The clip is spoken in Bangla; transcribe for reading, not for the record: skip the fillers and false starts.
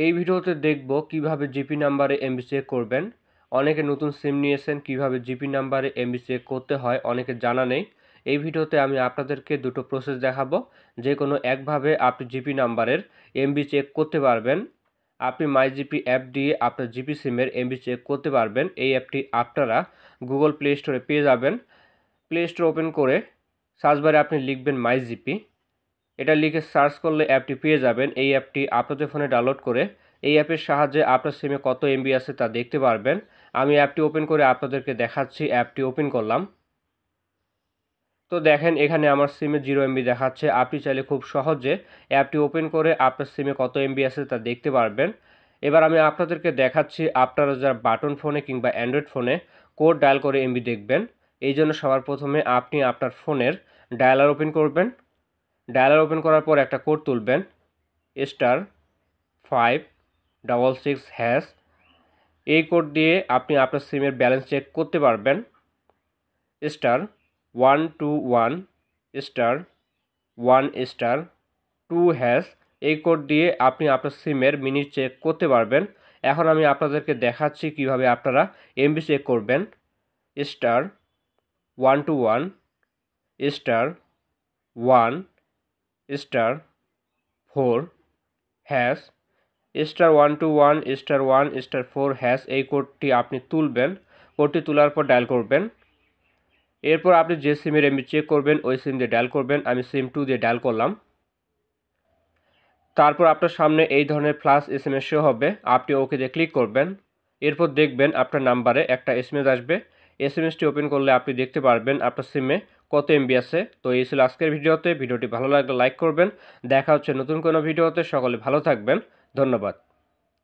এই ভিডিওতে দেখব কিভাবে জিপি নাম্বারে এমবি চেক করবেন। অনেকে নতুন সিম নিয়েছেন, কিভাবে জিপি নাম্বারে এমবি চেক করতে হয় অনেকে জানা নেই। এই ভিডিওতে আমি আপনাদেরকে দুটো প্রসেস দেখাবো। যে কোনো একভাবে আপনি জিপি নাম্বারের এমবি চেক করতে পারবেন। আপনি মাই জিপি অ্যাপ দিয়ে আপনার জিপি সিমের এমবি চেক করতে পারবেন। এই অ্যাপটি আপনারা গুগল প্লে স্টোরে পেয়ে যাবেন। প্লে স্টোর ওপেন করে সার্চ বারে আপনি লিখবেন মাই জিপি। এটা লিখে সার্চ করলে অ্যাপটি পেয়ে যাবেন। এই অ্যাপটি আপনাদের ফোনে ডাউনলোড করে এই অ্যাপের সাহায্যে আপনার সিমে কত এমবি আছে তা দেখতে পারবেন। আমি অ্যাপটি ওপেন করে আপনাদেরকে দেখাচ্ছি। অ্যাপটি ওপেন করলাম। তো দেখেন এখানে আমার সিমে 0 এমবি দেখাচ্ছে। আপনি চাইলে খুব সহজে অ্যাপটি ওপেন করে আপনার সিমে কত এমবি আছে তা দেখতে পারবেন। এবার আমি আপনাদেরকে দেখাচ্ছি আপনারা যারা বাটন ফোনে কিংবা অ্যান্ড্রয়েড ফোনে কোড ডায়াল করে এমবি দেখবেন। এই জন্য সবার প্রথমে আপনি আপনার ফোনের ডায়ালার ওপেন করবেন। ডায়ালার ওপেন করার পর একটা কোড তুলবেন, *566#। এই কোড দিয়ে আপনি আপনার সিমের ব্যালেন্স চেক করতে পারবেন। *121*1*2#। এই কোড দিয়ে আপনি আপনার সিমের মিনিট চেক করতে পারবেন। এখন আমি আপনাদেরকে দেখাচ্ছি কিভাবে আপনারা এমবি চেক করবেন। *121*1*4#, *121*1*4# এই কোডটি আপনি তুলবেন। কোডটি তোলার পর ডায়াল করবেন। এরপর আপনি যে সিমের এমবি চেক করবেন ওই সিম দিয়ে ডায়াল করবেন। আমি সিম 2 দিয়ে ডায়াল করলাম। তারপর আপনার সামনে এই ধরনের প্লাস এসএমএস শো হবে। আপনি ওকে দিয়ে ক্লিক করবেন। এরপর দেখবেন আপনার নাম্বারে একটা এসএমএস আসবে। এসএমএসটি ওপেন করলে আপনি দেখতে পারবেন আপনার সিমে কত এমবি আছে। তো এই ছিল আজকের ভিডিওতে। ভিডিওটি ভালো লাগলে লাইক করবেন। দেখা হচ্ছে নতুন কোনো ভিডিওতে। সকলে ভালো থাকবেন। ধন্যবাদ।